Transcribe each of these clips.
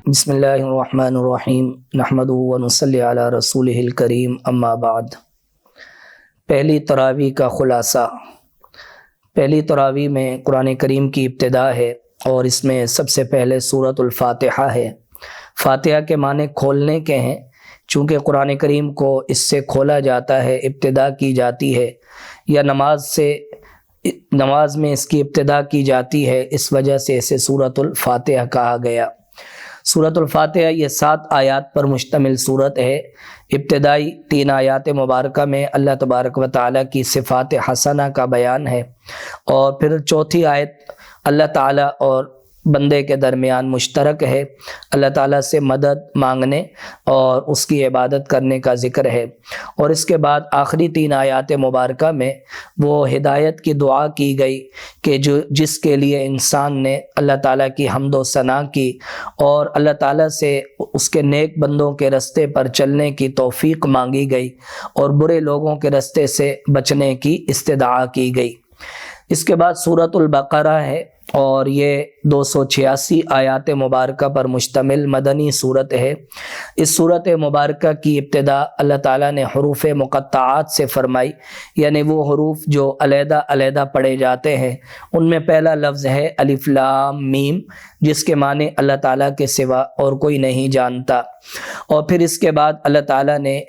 بسم اللہ الرحمن الرحیم نحمدہ و نصلی علی رسولہ الکریم اما بعد۔ پہلی تراویح کا خلاصہ۔ پہلی تراویح میں قرآن کریم کی ابتدا ہے اور اس میں سب سے پہلے سورۃ الفاتحہ ہے۔ فاتحہ کے معنی کھولنے کے ہیں، چونکہ قرآن کریم کو اس سے کھولا جاتا ہے، ابتدا کی جاتی ہے، یا نماز میں اس کی ابتدا کی جاتی ہے، اس وجہ سے اسے سورۃ الفاتحہ کہا گیا۔ سورۃ الفاتحہ یہ 7 آیات پر مشتمل سورت ہے۔ ابتدائی 3 آیات مبارکہ میں اللہ تبارک و تعالیٰ کی صفات حسنہ کا بیان ہے، اور پھر چوتھی آیت اللہ تعالیٰ اور بندے کے درمیان مشترک ہے، اللہ تعالیٰ سے مدد مانگنے اور اس کی عبادت کرنے کا ذکر ہے، اور اس کے بعد آخری 3 آیات مبارکہ میں وہ ہدایت کی دعا کی گئی کہ جس کے لیے انسان نے اللہ تعالیٰ کی حمد و ثنا کی اور اللہ تعالیٰ سے اس کے نیک بندوں کے رستے پر چلنے کی توفیق مانگی گئی اور برے لوگوں کے رستے سے بچنے کی استدعا کی گئی۔ اس کے بعد سورۃ البقرہ ہے، اور یہ 286 آیات مبارکہ پر مشتمل مدنی صورت ہے۔ اس صورت مبارکہ کی ابتدا اللہ تعالیٰ نے حروف مقطعات سے فرمائی، یعنی وہ حروف جو علیحدہ علیحدہ پڑھے جاتے ہیں۔ ان میں پہلا لفظ ہے الف لام میم، جس کے معنی اللہ تعالیٰ کے سوا اور کوئی نہیں جانتا، اور پھر اس کے بعد اللہ تعالیٰ نے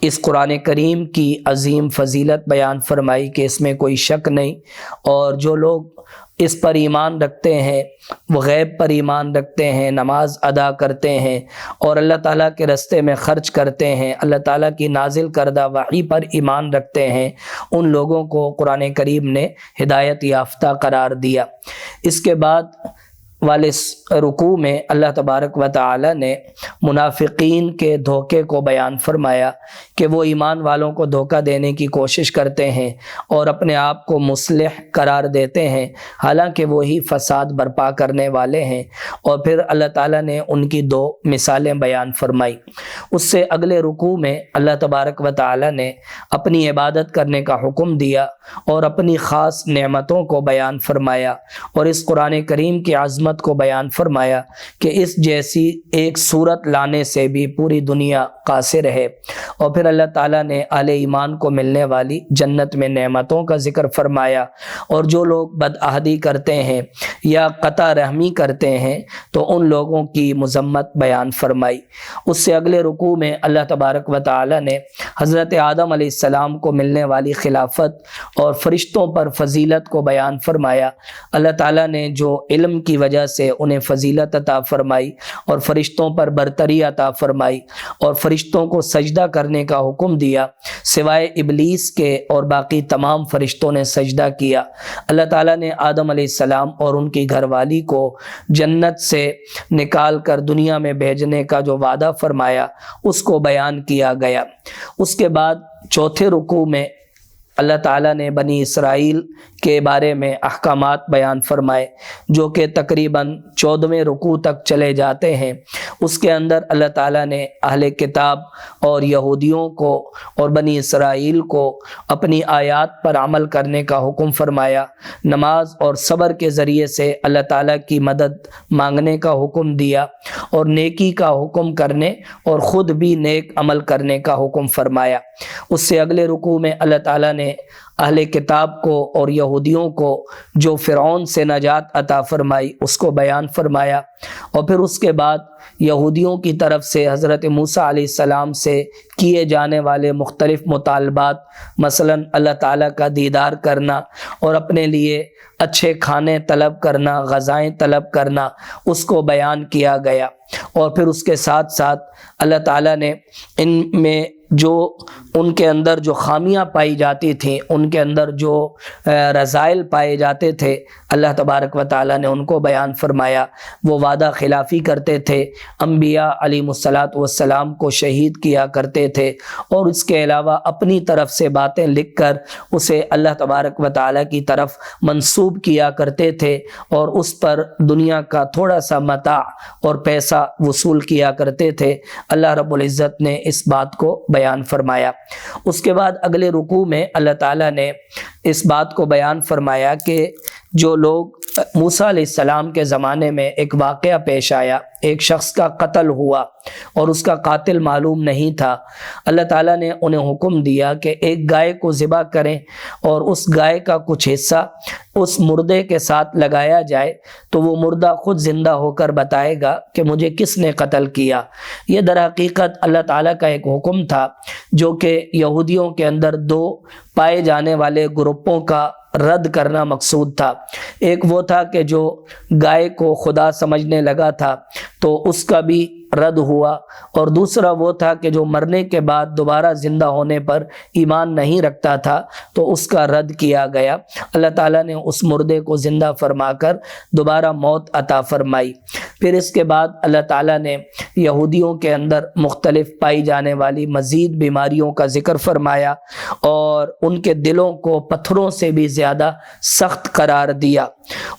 اس قرآن کریم کی عظیم فضیلت بیان فرمائی کہ اس میں کوئی شک نہیں، اور جو لوگ اس پر ایمان رکھتے ہیں، وہ غیب پر ایمان رکھتے ہیں، نماز ادا کرتے ہیں اور اللہ تعالیٰ کے رستے میں خرچ کرتے ہیں، اللہ تعالیٰ کی نازل کردہ وحی پر ایمان رکھتے ہیں، ان لوگوں کو قرآن کریم نے ہدایت یافتہ قرار دیا۔ اس کے بعد والے رکوع میں اللہ تبارک و تعالی نے منافقین کے دھوکے کو بیان فرمایا کہ وہ ایمان والوں کو دھوکہ دینے کی کوشش کرتے ہیں اور اپنے آپ کو مصلح قرار دیتے ہیں، حالانکہ وہی فساد برپا کرنے والے ہیں، اور پھر اللہ تعالیٰ نے ان کی 2 مثالیں بیان فرمائی۔ اس سے اگلے رکوع میں اللہ تبارک و تعالی نے اپنی عبادت کرنے کا حکم دیا اور اپنی خاص نعمتوں کو بیان فرمایا، اور اس قرآن کریم کی عظمت کو بیان فرمایا کہ اس جیسی ایک صورت لانے سے بھی پوری دنیا قاصر ہے، اور پھر اللہ تعالیٰ نے اہل ایمان کو ملنے والی جنت میں نعمتوں کا ذکر فرمایا، اور جو لوگ بدعہدی کرتے ہیں یا قطع رحمی کرتے ہیں تو ان لوگوں کی مذمت بیان فرمائی۔ اس سے اگلے رکوع میں اللہ تبارک و تعالیٰ نے حضرت آدم علیہ السلام کو ملنے والی خلافت اور فرشتوں پر فضیلت کو بیان فرمایا۔ اللہ تعالیٰ نے جو علم کی وجہ سے انہیں فضیلت عطا فرمائی اور فرشتوں پر برتری عطا فرمائی اور فرشتوں کو سجدہ کرنے کا حکم دیا، سوائے ابلیس کے اور باقی تمام فرشتوں نے سجدہ کیا۔ اللہ تعالیٰ نے آدم علیہ السلام اور ان کی گھر والی کو جنت سے نکال کر دنیا میں بھیجنے کا جو وعدہ فرمایا اس کو بیان کیا گیا۔ اس کے بعد چوتھے رکوع میں اللہ تعالیٰ نے بنی اسرائیل کے بارے میں احکامات بیان فرمائے، جو کہ تقریباً 14ویں رکوع تک چلے جاتے ہیں۔ اس کے اندر اللہ تعالیٰ نے اہل کتاب اور یہودیوں کو اور بنی اسرائیل کو اپنی آیات پر عمل کرنے کا حکم فرمایا، نماز اور صبر کے ذریعے سے اللہ تعالیٰ کی مدد مانگنے کا حکم دیا، اور نیکی کا حکم کرنے اور خود بھی نیک عمل کرنے کا حکم فرمایا۔ اس سے اگلے رکوع میں اللہ تعالیٰ نے اہل کتاب کو اور یہودیوں کو جو فرعون سے نجات عطا فرمائی اس کو بیان فرمایا، اور پھر اس کے بعد یہودیوں کی طرف سے حضرت موسیٰ علیہ السلام سے کیے جانے والے مختلف مطالبات، مثلا اللہ تعالیٰ کا دیدار کرنا اور اپنے لیے اچھے کھانے طلب کرنا، غذائیں طلب کرنا، اس کو بیان کیا گیا، اور پھر اس کے ساتھ ساتھ اللہ تعالیٰ نے ان میں جو ان کے اندر جو خامیاں پائی جاتی تھیں، ان کے اندر جو رذائل پائے جاتے تھے، اللہ تبارک و تعالیٰ نے ان کو بیان فرمایا۔ وہ وعدہ خلافی کرتے تھے، انبیاء علیہم السلام کو شہید کیا کرتے تھے، اور اس کے علاوہ اپنی طرف سے باتیں لکھ کر اسے اللہ تبارک و تعالیٰ کی طرف منسوب کیا کرتے تھے، اور اس پر دنیا کا تھوڑا سا متاع اور پیسہ وصول کیا کرتے تھے۔ اللہ رب العزت نے اس بات کو بیان فرمایا۔ اس کے بعد اگلے رکوع میں اللہ تعالیٰ نے اس بات کو بیان فرمایا کہ جو لوگ موسیٰ علیہ السلام کے زمانے میں ایک واقعہ پیش آیا، ایک شخص کا قتل ہوا اور اس کا قاتل معلوم نہیں تھا۔ اللہ تعالیٰ نے انہیں حکم دیا کہ ایک گائے کو ذبح کریں اور اس گائے کا کچھ حصہ اس مردے کے ساتھ لگایا جائے تو وہ مردہ خود زندہ ہو کر بتائے گا کہ مجھے کس نے قتل کیا۔ یہ در حقیقت اللہ تعالیٰ کا ایک حکم تھا جو کہ یہودیوں کے اندر دو پائے جانے والے گروپوں کا رد کرنا مقصود تھا۔ ایک وہ تھا کہ جو گائے کو خدا سمجھنے لگا تھا تو اس کا بھی رد ہوا، اور دوسرا وہ تھا کہ جو مرنے کے بعد دوبارہ زندہ ہونے پر ایمان نہیں رکھتا تھا تو اس کا رد کیا گیا۔ اللہ تعالیٰ نے اس مردے کو زندہ فرما کر دوبارہ موت عطا فرمائی۔ پھر اس کے بعد اللہ تعالیٰ نے یہودیوں کے اندر مختلف پائی جانے والی مزید بیماریوں کا ذکر فرمایا اور ان کے دلوں کو پتھروں سے بھی زیادہ سخت قرار دیا،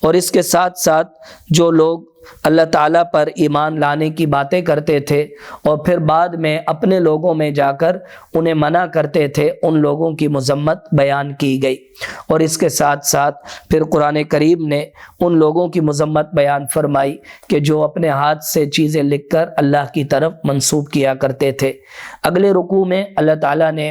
اور اس کے ساتھ ساتھ جو لوگ اللہ تعالیٰ پر ایمان لانے کی باتیں کرتے تھے اور پھر بعد میں اپنے لوگوں میں جا کر انہیں منع کرتے تھے، ان لوگوں کی مذمت بیان کی گئی، اور اس کے ساتھ ساتھ پھر قرآن کریم نے ان لوگوں کی مذمت بیان فرمائی کہ جو اپنے ہاتھ سے چیزیں لکھ کر اللہ کی طرف منسوب کیا کرتے تھے۔ اگلے رکوع میں اللہ تعالیٰ نے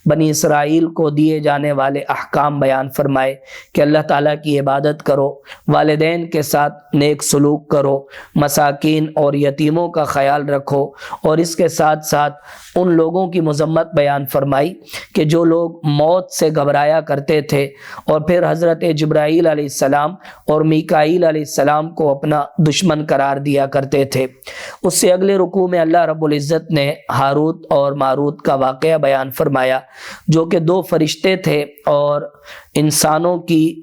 بنی اسرائیل کو دیے جانے والے احکام بیان فرمائے کہ اللہ تعالیٰ کی عبادت کرو، والدین کے ساتھ نیک سلوک کرو، مساکین اور یتیموں کا خیال رکھو، اور اس کے ساتھ ساتھ ان لوگوں کی مذمت بیان فرمائی کہ جو لوگ موت سے گھبرایا کرتے تھے اور پھر حضرت جبرائیل علیہ السلام اور میکائیل علیہ السلام کو اپنا دشمن قرار دیا کرتے تھے۔ اس سے اگلے رکوع میں اللہ رب العزت نے ہاروت اور ماروت کا واقعہ بیان فرمایا، جو کہ دو فرشتے تھے اور انسانوں کی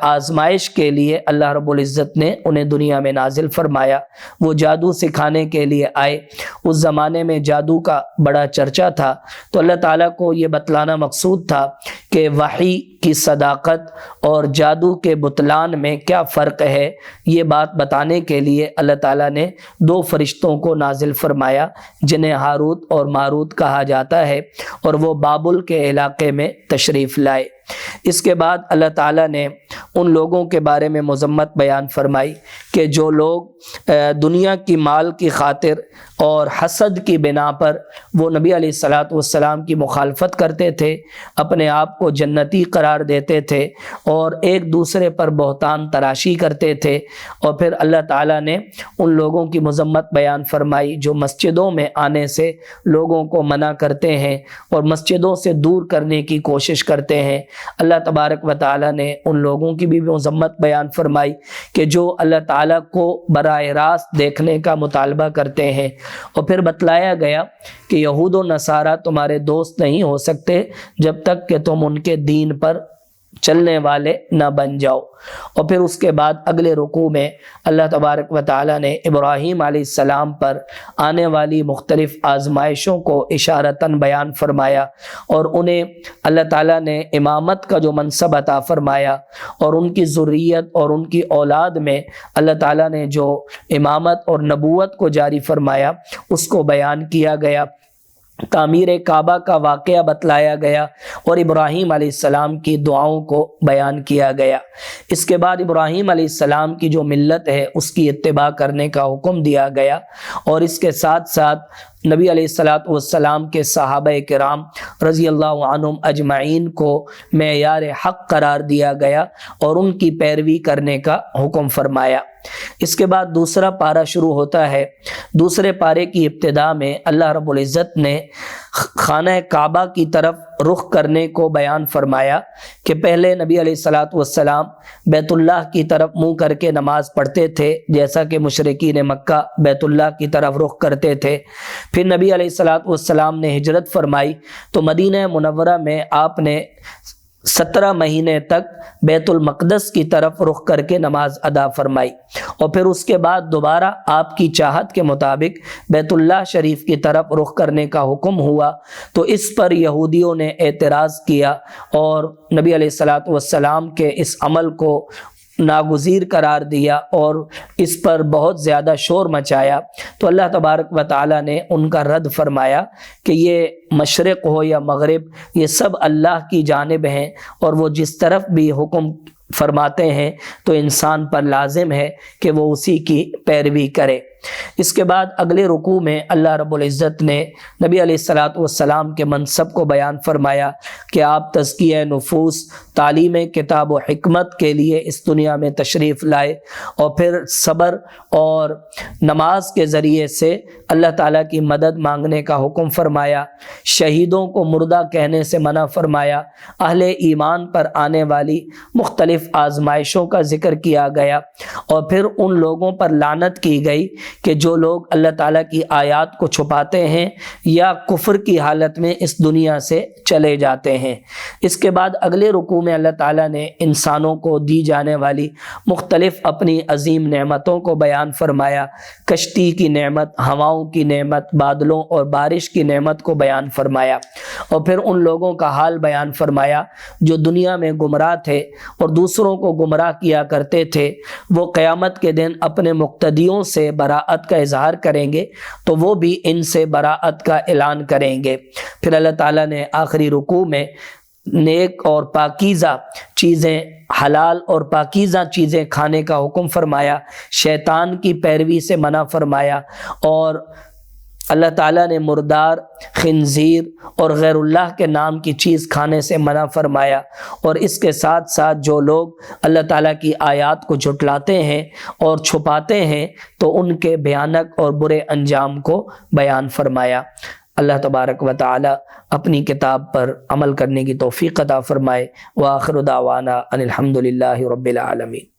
آزمائش کے لیے اللہ رب العزت نے انہیں دنیا میں نازل فرمایا۔ وہ جادو سکھانے کے لیے آئے۔ اس زمانے میں جادو کا بڑا چرچا تھا، تو اللہ تعالیٰ کو یہ بتلانا مقصود تھا کہ وحی کی صداقت اور جادو کے بطلان میں کیا فرق ہے۔ یہ بات بتانے کے لیے اللہ تعالیٰ نے دو فرشتوں کو نازل فرمایا جنہیں ہاروت اور ماروت کہا جاتا ہے، اور وہ بابل کے علاقے میں تشریف لائے۔ اس کے بعد اللہ تعالیٰ نے ان لوگوں کے بارے میں مذمت بیان فرمائی کہ جو لوگ دنیا کی مال کی خاطر اور حسد کی بنا پر وہ نبی علیہ الصلاۃ والسلام کی مخالفت کرتے تھے، اپنے آپ کو جنتی قرار دیتے تھے اور ایک دوسرے پر بہتان تراشی کرتے تھے، اور پھر اللہ تعالیٰ نے ان لوگوں کی مذمت بیان فرمائی جو مسجدوں میں آنے سے لوگوں کو منع کرتے ہیں اور مسجدوں سے دور کرنے کی کوشش کرتے ہیں۔ اللہ تبارک و تعالیٰ نے ان لوگوں کی بھی مذمت بیان فرمائی کہ جو اللہ تعالیٰ کو براہ راست دیکھنے کا مطالبہ کرتے ہیں، اور پھر بتلایا گیا کہ یہود و نصارہ تمہارے دوست نہیں ہو سکتے جب تک کہ تم ان کے دین پر چلنے والے نہ بن جاؤ۔ اور پھر اس کے بعد اگلے رکوع میں اللہ تبارک و تعالیٰ نے ابراہیم علیہ السلام پر آنے والی مختلف آزمائشوں کو اشارتاً بیان فرمایا، اور انہیں اللہ تعالیٰ نے امامت کا جو منصب عطا فرمایا اور ان کی ذریت اور ان کی اولاد میں اللہ تعالیٰ نے جو امامت اور نبوت کو جاری فرمایا اس کو بیان کیا گیا۔ تعمیر کعبہ کا واقعہ بتلایا گیا اور ابراہیم علیہ السلام کی دعاؤں کو بیان کیا گیا۔ اس کے بعد ابراہیم علیہ السلام کی جو ملت ہے اس کی اتباع کرنے کا حکم دیا گیا، اور اس کے ساتھ ساتھ نبی علیہ الصلاۃ والسلام کے صحابہ کرام رضی اللہ عنہم اجمعین کو معیار حق قرار دیا گیا اور ان کی پیروی کرنے کا حکم فرمایا۔ اس کے بعد دوسرا پارہ شروع ہوتا ہے۔ دوسرے پارے کی ابتدا میں اللہ رب العزت نے خانہ کعبہ کی طرف رخ کرنے کو بیان فرمایا کہ پہلے نبی علیہ الصلاۃ والسلام بیت اللہ کی طرف منہ کر کے نماز پڑھتے تھے، جیسا کہ مشرکین مکہ بیت اللہ کی طرف رخ کرتے تھے۔ پھر نبی علیہ الصلاۃ والسلام نے ہجرت فرمائی تو مدینہ منورہ میں آپ نے 17 مہینے تک بیت المقدس کی طرف رخ کر کے نماز ادا فرمائی، اور پھر اس کے بعد دوبارہ آپ کی چاہت کے مطابق بیت اللہ شریف کی طرف رخ کرنے کا حکم ہوا، تو اس پر یہودیوں نے اعتراض کیا اور نبی علیہ الصلاۃ والسلام کے اس عمل کو ناگزیر قرار دیا اور اس پر بہت زیادہ شور مچایا۔ تو اللہ تبارک و تعالیٰ نے ان کا رد فرمایا کہ یہ مشرق ہو یا مغرب، یہ سب اللہ کی جانب ہیں، اور وہ جس طرف بھی حکم فرماتے ہیں تو انسان پر لازم ہے کہ وہ اسی کی پیروی کرے۔ اس کے بعد اگلے رکوع میں اللہ رب العزت نے نبی علیہ الصلاۃ والسلام کے منصب کو بیان فرمایا کہ آپ تزکیہ نفوس، تعلیم کتاب و حکمت کے لیے اس دنیا میں تشریف لائے، اور پھر صبر اور نماز کے ذریعے سے اللہ تعالیٰ کی مدد مانگنے کا حکم فرمایا، شہیدوں کو مردہ کہنے سے منع فرمایا، اہل ایمان پر آنے والی مختلف آزمائشوں کا ذکر کیا گیا، اور پھر ان لوگوں پر لعنت کی گئی کہ جو لوگ اللہ تعالیٰ کی آیات کو چھپاتے ہیں یا کفر کی حالت میں اس دنیا سے چلے جاتے ہیں۔ اس کے بعد اگلے رکوع میں اللہ تعالیٰ نے انسانوں کو دی جانے والی مختلف اپنی عظیم نعمتوں کو بیان فرمایا، کشتی کی نعمت، ہواؤں کی نعمت، بادلوں اور بارش کی نعمت کو بیان فرمایا، اور پھر ان لوگوں کا حال بیان فرمایا جو دنیا میں گمراہ تھے اور دوسروں کو گمراہ کیا کرتے تھے، وہ قیامت کے دن اپنے مقتدیوں سے براءت کا اظہار کریں گے تو وہ بھی ان سے براءت کا اعلان کریں گے۔ پھر اللہ تعالیٰ نے آخری رکوع میں نیک اور پاکیزہ چیزیں، حلال اور پاکیزہ چیزیں کھانے کا حکم فرمایا، شیطان کی پیروی سے منع فرمایا، اور اللہ تعالیٰ نے مردار، خنزیر اور غیر اللہ کے نام کی چیز کھانے سے منع فرمایا، اور اس کے ساتھ ساتھ جو لوگ اللہ تعالیٰ کی آیات کو جھٹلاتے ہیں اور چھپاتے ہیں تو ان کے بھیانک اور برے انجام کو بیان فرمایا۔ اللہ تبارک و تعالی اپنی کتاب پر عمل کرنے کی توفیق عطا فرمائے۔ وآخر دعوانا ان الحمد للہ رب العالمین۔